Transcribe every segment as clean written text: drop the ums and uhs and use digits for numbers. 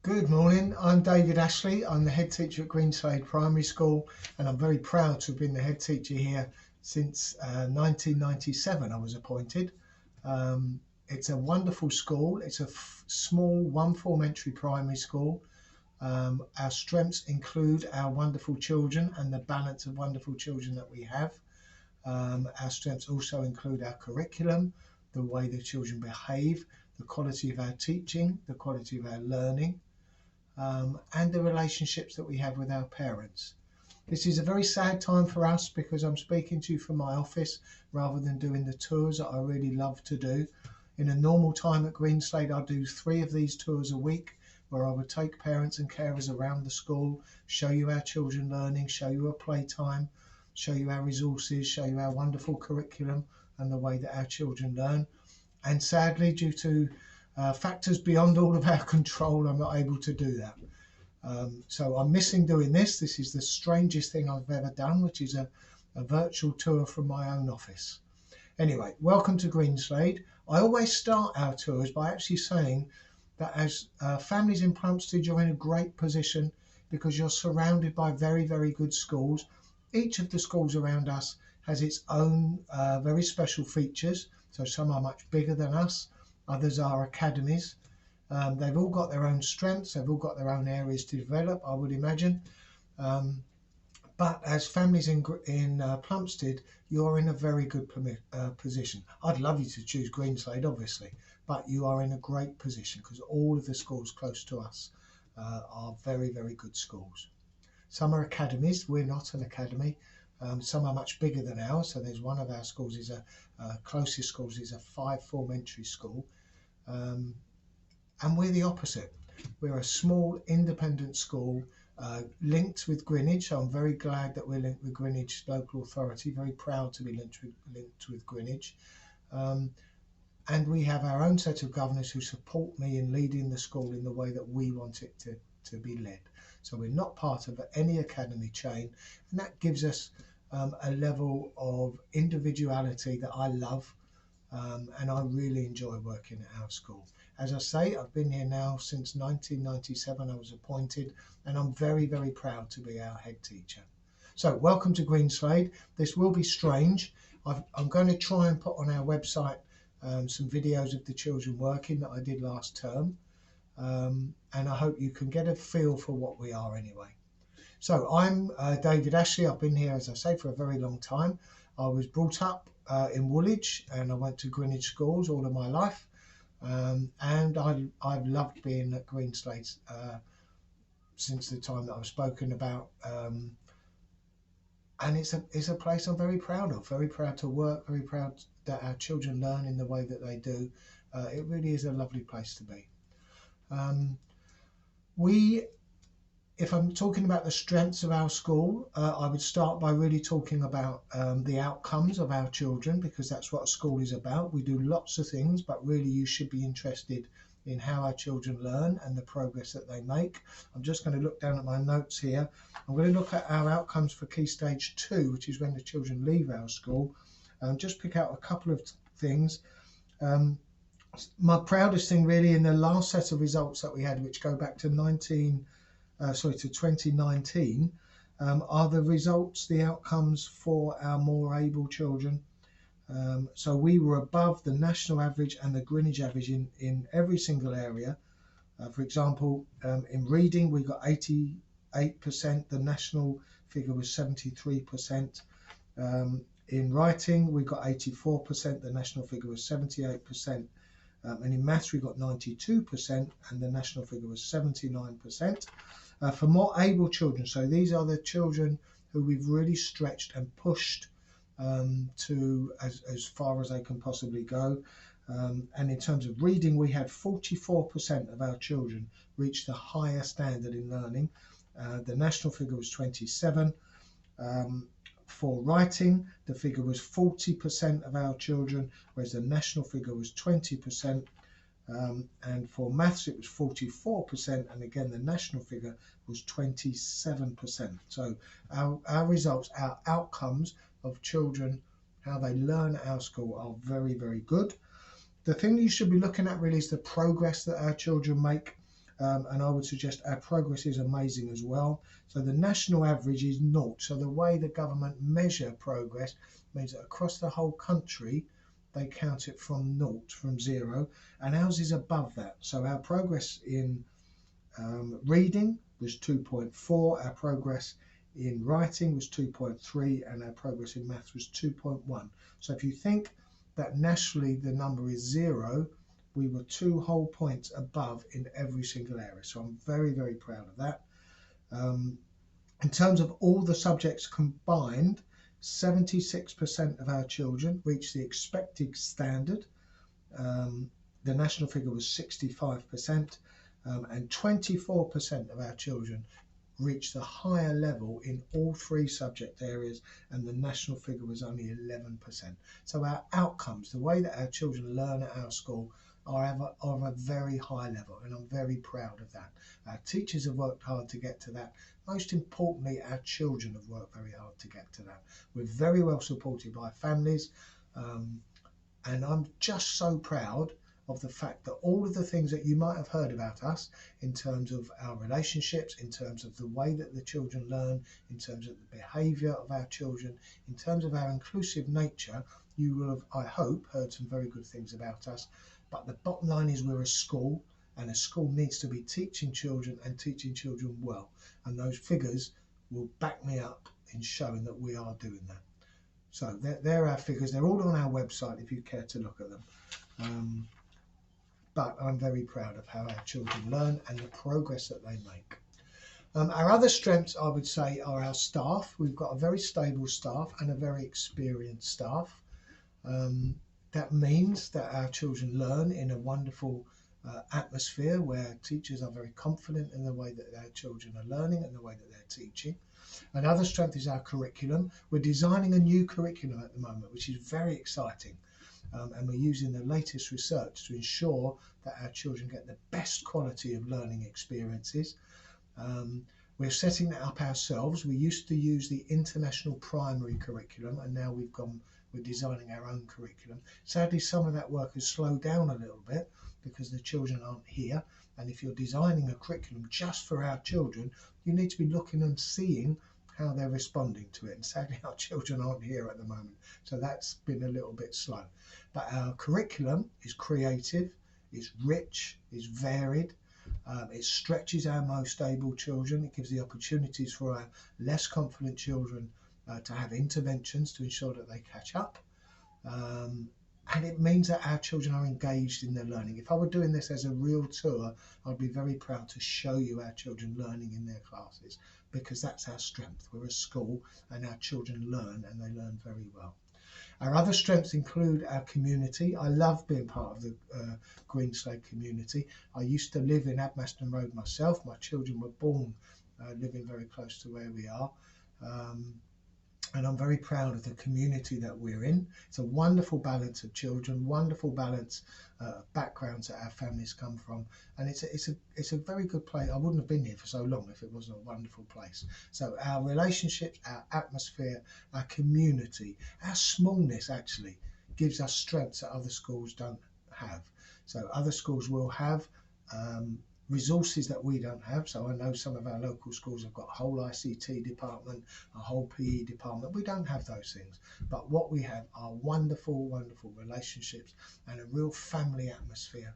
Good morning, I'm David Ashley. I'm the head teacher at Greenslade Primary School, and I'm very proud to have been the head teacher here since 1997 I was appointed. It's a wonderful school. It's a small one-form entry primary school. Our strengths include our wonderful children and the balance of wonderful children that we have. Our strengths also include our curriculum, the way the children behave, the quality of our teaching, the quality of our learning, and the relationships that we have with our parents. This is a very sad time for us because I'm speaking to you from my office rather than doing the tours that I really love to do. In a normal time at Greenslade, I do 3 of these tours a week where I would take parents and carers around the school, show you our children learning, show you our playtime, show you our resources, show you our wonderful curriculum and the way that our children learn. And sadly, due to factors beyond all of our control, I'm not able to do that. So I'm missing doing this. This is the strangest thing I've ever done, which is a virtual tour from my own office. Anyway, welcome to Greenslade. I always start our tours by actually saying that as families in Plumstead, you're in a great position because you're surrounded by very, very good schools. Each of the schools around us has its own very special features. So some are much bigger than us. Others are academies. They've all got their own strengths. They've all got their own areas to develop, I would imagine. But as families in Plumstead, you're in a very good position. I'd love you to choose Greenslade, obviously, but you are in a great position because all of the schools close to us are very, very good schools. Some are academies. We're not an academy. Some are much bigger than ours. So there's one of our schools is closest schools is a 5-form entry school. And we're the opposite. We're a small independent school linked with Greenwich. So I'm very glad that we're linked with Greenwich Local Authority, very proud to be linked with Greenwich. And we have our own set of governors who support me in leading the school in the way that we want it to be led. So we're not part of any academy chain, and that gives us a level of individuality that I love, and I really enjoy working at our school. As I say, I've been here now since 1997. I was appointed, and I'm very, very proud to be our head teacher. So welcome to Greenslade. This will be strange. I'm going to try and put on our website some videos of the children working that I did last term. And I hope you can get a feel for what we are anyway. So I'm David Ashley. I've been here, as I say, for a very long time. I was brought up in Woolwich and I went to Greenwich schools all of my life. And I've loved being at Greenslade since the time that I've spoken about. And it's a place I'm very proud of, very proud to work, very proud that our children learn in the way that they do. It really is a lovely place to be. If I'm talking about the strengths of our school, I would start by really talking about the outcomes of our children, because that's what a school is about. We do lots of things, but really you should be interested in how our children learn and the progress that they make. I'm just going to look down at my notes here. I'm going to look at our outcomes for Key Stage 2, which is when the children leave our school, and just pick out a couple of things. My proudest thing really in the last set of results that we had, which go back to 2019, are the results, the outcomes for our more able children. So we were above the national average and the Greenwich average in every single area. For example, in reading we got 88%, the national figure was 73%. In writing we got 84%, the national figure was 78%. And in maths we got 92% and the national figure was 79%. For more able children, so these are the children who we've really stretched and pushed to as far as they can possibly go. And in terms of reading, we had 44% of our children reach the higher standard in learning. The national figure was 27%. For writing, the figure was 40% of our children, whereas the national figure was 20%. And for maths, it was 44%, and again, the national figure was 27%. So our results, our outcomes of children, how they learn at our school are very, very good. The thing you should be looking at really is the progress that our children make and I would suggest our progress is amazing as well. So the national average is 0. So the way the government measure progress means that across the whole country, they count it from 0, from 0, and ours is above that. So our progress in reading was 2.4, our progress in writing was 2.3, and our progress in maths was 2.1. So if you think that nationally the number is 0, we were 2 whole points above in every single area. So I'm very, very proud of that. In terms of all the subjects combined, 76% of our children reached the expected standard. The national figure was 65%, and 24% of our children reached the higher level in all 3 subject areas, and the national figure was only 11%. So our outcomes, the way that our children learn at our school, are of a very high level, and I'm very proud of that. Our teachers have worked hard to get to that. Most importantly, our children have worked very hard to get to that. We're very well supported by families, and I'm just so proud of the fact that all of the things that you might have heard about us in terms of our relationships, in terms of the way that the children learn, in terms of the behaviour of our children, in terms of our inclusive nature, you will have, I hope, heard some very good things about us. But the bottom line is we're a school, and a school needs to be teaching children and teaching children well. And those figures will back me up in showing that we are doing that. So they're our figures. They're all on our website if you care to look at them. But I'm very proud of how our children learn and the progress that they make. Our other strengths, I would say, are our staff. We've got a very stable staff and a very experienced staff. That means that our children learn in a wonderful atmosphere where teachers are very confident in the way that their children are learning and the way that they're teaching. Another strength is our curriculum. We're designing a new curriculum at the moment, which is very exciting. And we're using the latest research to ensure that our children get the best quality of learning experiences. We're setting that up ourselves. We used to use the international primary curriculum, and now we're designing our own curriculum. Sadly, some of that work has slowed down a little bit because the children aren't here. And if you're designing a curriculum just for our children, you need to be looking and seeing how they're responding to it. And sadly, our children aren't here at the moment. So that's been a little bit slow. But our curriculum is creative, it's rich, it's varied. It stretches our most able children. It gives the opportunities for our less confident children to have interventions to ensure that they catch up. And it means that our children are engaged in their learning. If I were doing this as a real tour, I'd be very proud to show you our children learning in their classes, because that's our strength. We're a school and our children learn, and they learn very well. Our other strengths include our community. I love being part of the Greenslade community. I used to live in Admaston Road myself. My children were born living very close to where we are. And I'm very proud of the community that we're in. It's a wonderful balance of children, wonderful balance of backgrounds that our families come from, and it's a very good place. I wouldn't have been here for so long if it wasn't a wonderful place. So our relationships, our atmosphere, our community, our smallness actually gives us strengths that other schools don't have. So other schools will have resources that we don't have. So I know some of our local schools have got a whole ICT department, a whole PE department. We don't have those things, but what we have are wonderful, wonderful relationships and a real family atmosphere.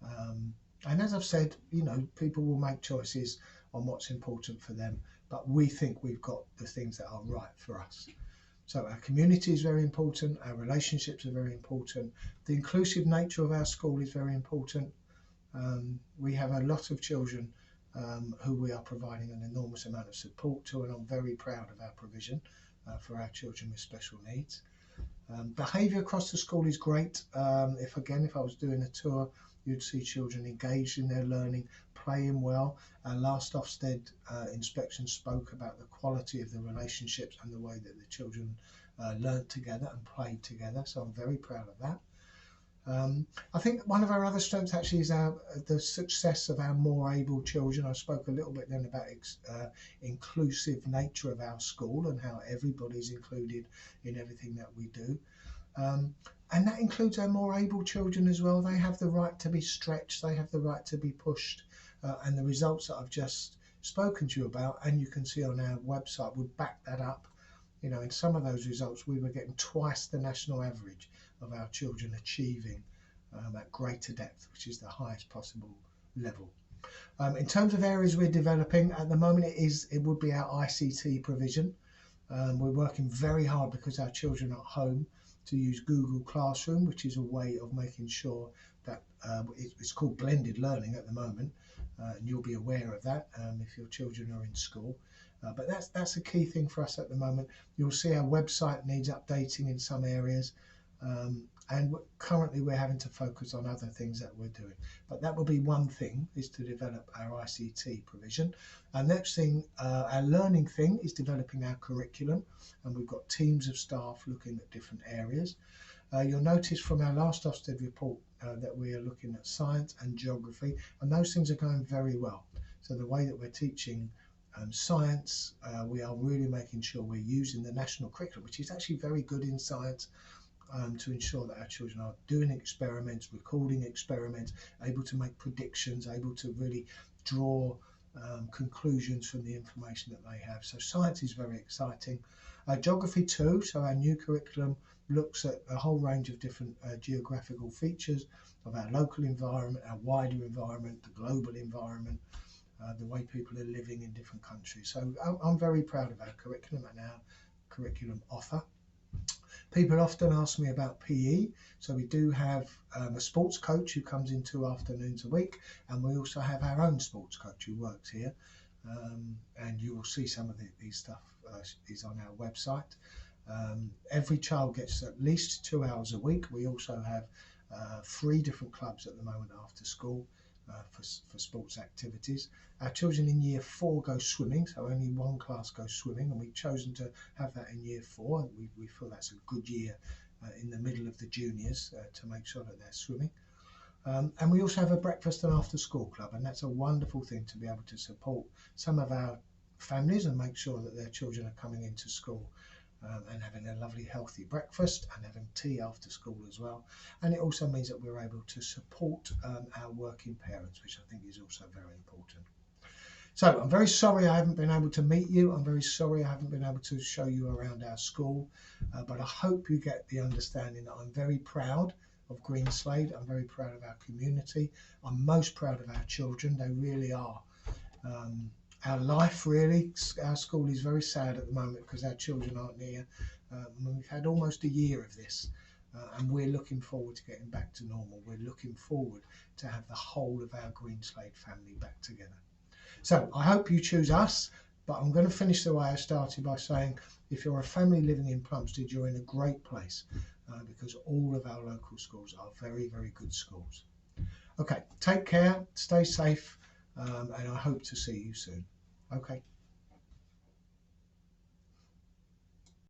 And as I've said, you know, people will make choices on what's important for them, but we think we've got the things that are right for us. So our community is very important, our relationships are very important, the inclusive nature of our school is very important. We have a lot of children who we are providing an enormous amount of support to, and I'm very proud of our provision for our children with special needs. Behaviour across the school is great. If I was doing a tour, you'd see children engaged in their learning, playing well. Our last Ofsted inspection spoke about the quality of the relationships and the way that the children learnt together and played together, so I'm very proud of that. I think one of our other strengths actually is the success of our more able children. I spoke a little bit then about inclusive nature of our school and how everybody's included in everything that we do. And that includes our more able children as well. They have the right to be stretched, they have the right to be pushed, and the results that I've just spoken to you about, and you can see on our website, would back that up. In some of those results, we were getting twice the national average of our children achieving at greater depth, which is the highest possible level. In terms of areas we're developing at the moment, it would be our ICT provision. We're working very hard because our children are at home to use Google Classroom, which is a way of making sure that it's called blended learning at the moment, and you'll be aware of that if your children are in school. But that's a key thing for us at the moment. You'll see our website needs updating in some areas, and currently we're having to focus on other things that we're doing. But that will be one thing, is to develop our ICT provision. Our next thing, our learning thing, is developing our curriculum, and we've got teams of staff looking at different areas. You'll notice from our last Ofsted report that we are looking at science and geography, and those things are going very well. So the way that we're teaching science, we are really making sure we're using the national curriculum, which is actually very good in science, to ensure that our children are doing experiments, recording experiments, able to make predictions, able to really draw conclusions from the information that they have. So science is very exciting. Geography too, so our new curriculum looks at a whole range of different geographical features of our local environment, our wider environment, the global environment, the way people are living in different countries. So I'm very proud of our curriculum and our curriculum offer. People often ask me about PE, so we do have a sports coach who comes in 2 afternoons a week, and we also have our own sports coach who works here, and you will see some of these stuff is on our website. Every child gets at least 2 hours a week. We also have 3 different clubs at the moment after school for sports activities. Our children in year 4 go swimming, so only one class goes swimming, and we've chosen to have that in year 4. We feel that's a good year in the middle of the juniors to make sure that they're swimming. And we also have a breakfast and after school club, and that's a wonderful thing to be able to support some of our families and make sure that their children are coming into school and having a lovely healthy breakfast and having tea after school as well. And it also means that we're able to support our working parents, which I think is also very important. So I'm very sorry I haven't been able to meet you. I'm very sorry I haven't been able to show you around our school, but I hope you get the understanding that I'm very proud of Greenslade. I'm very proud of our community. I'm most proud of our children. They really are our life, really. Our school is very sad at the moment because our children aren't here. We've had almost a year of this, and we're looking forward to getting back to normal. We're looking forward to have the whole of our Greenslade family back together. So I hope you choose us, but I'm going to finish the way I started by saying, if you're a family living in Plumstead, you're in a great place because all of our local schools are very, very good schools. Okay, take care, stay safe, and I hope to see you soon. Okay.